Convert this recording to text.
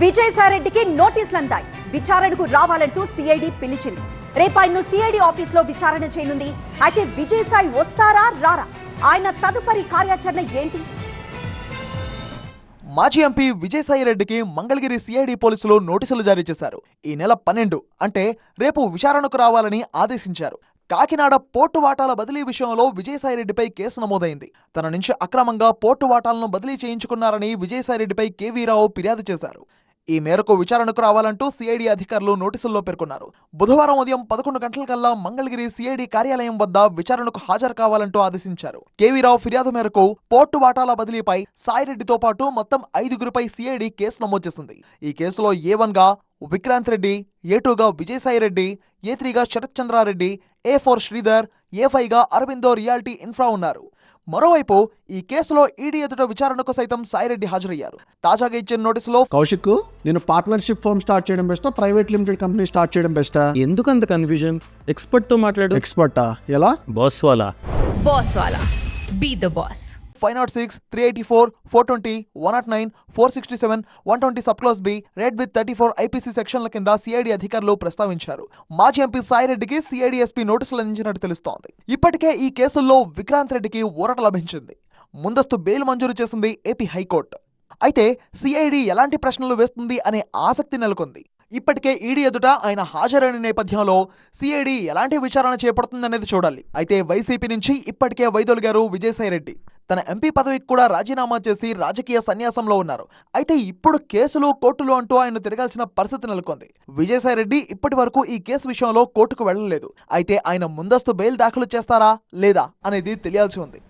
విజయసాయిరెడ్డికి నోటీసులు అందాయి. విచారణకు రావాలంటూ సిఐడి పిలిచింది. రేపు ఆయన్ను సిఐడి ఆఫీసులో విచారణ చేయనుంది. అయితే విజయసాయి వస్తారా రారా? ఆయన తదుపరి కార్యాచరణ ఏంటి? మాజీ ఎంపీ విజయసాయిరెడ్డికి మంగళగిరి సిఐడి పోలీసులు నోటీసులు జారీ చేశారు. ఈ నెల 12 అంటే రేపు విచారణకు రావాలని ఆదేశించారు. కాకినాడ పోర్టు వాటాల బదిలీ విషయంలో విజయసాయిరెడ్డిపై కేసు నమోదైంది. తన నుంచి అక్రమంగా పోర్టు వాటాలను బదిలీ చేయించుకున్నారని విజయసాయిరెడ్డిపై కేవీరావు ఫిర్యాదు చేశారు. ఈ మేరకు విచారణకు రావాలంటూ సిఐడి అధికారులు నోటీసుల్లో పేర్కొన్నారు. బుధవారం ఉదయం 11 గంటలకల్లా మంగళగిరి సిఐడి కార్యాలయం వద్ద విచారణకు హాజరు కావాలంటూ ఆదేశించారు. కేవీరావు ఫిర్యాదు మేరకు పోర్టు వాటాల బదిలీపై సాయిరెడ్డితో పాటు మొత్తం 5గురిపై సిఐడి కేసు నమోదు చేసింది. ఈ కేసులో A1గా విక్రాంత్ రెడ్డి, A2గా విజయసాయిరెడ్డి, A3గా శరత్ చంద్రారెడ్డి, A4 శ్రీధర్, A5గా అరవిందో రియాల్టీ ఇన్ఫ్రా ఉన్నారు. మరోవైపు ఈ కేసులో ఈడీ ఎదుట విచారణకు సైతం సాయిరెడ్డి హాజరయ్యారు. తాజాగా ఇచ్చిన నోటీసులో కౌశిక్, నేను పార్ట్నర్షిప్ ఫర్మ్ స్టార్ట్ చేయడం బెస్టా, ప్రైవేట్ లిమిటెడ్ కంపెనీ స్టార్ట్ చేయడం బెస్టా? ఎందుకు అంత కన్ఫ్యూజన్? ఎక్స్పర్ట్ తో మాట్లాడు. ఎక్స్పర్టా? ఎలా? బాస్ వాలా. Be the boss. 506, 384, 420, 109, 467, 120 sub class B read with 34 IPC సెక్షన్ల కింద సిఐడి అధికారులు ప్రస్తావించారు. మాజీ ఎంపీ సాయిరెడ్డికి సిఐడి ఎస్పీ నోటీసులు అందించినట్టు తెలుస్తోంది. ఇప్పటికే ఈ కేసుల్లో విక్రాంత్ రెడ్డికి ఊరట లభించింది. ముందస్తు బెయిల్ మంజూరు చేసింది ఏపీ హైకోర్టు. అయితే సిఐడి ఎలాంటి ప్రశ్నలు వేస్తుంది అనే ఆసక్తి నెలకొంది. ఇప్పటికే ఈడీ ఎదుట ఆయన హాజరైన నేపథ్యంలో సిఐడి ఎలాంటి విచారణ చేపడుతుందనేది చూడాలి. అయితే వైసీపీ నుంచి ఇప్పటికే వైదొలిగారు విజయసాయిరెడ్డి. తన ఎంపీ పదవికి కూడా రాజీనామా చేసి రాజకీయ సన్యాసంలో ఉన్నారు. అయితే ఇప్పుడు కేసులు, కోర్టులు అంటూ ఆయన తిరగాల్సిన పరిస్థితి నెలకొంది. విజయసాయిరెడ్డి ఇప్పటి వరకు ఈ కేసు విషయంలో కోర్టుకు వెళ్లలేదు. అయితే ఆయన ముందస్తు బెయిల్ దాఖలు చేస్తారా లేదా అనేది తెలియాల్సి ఉంది.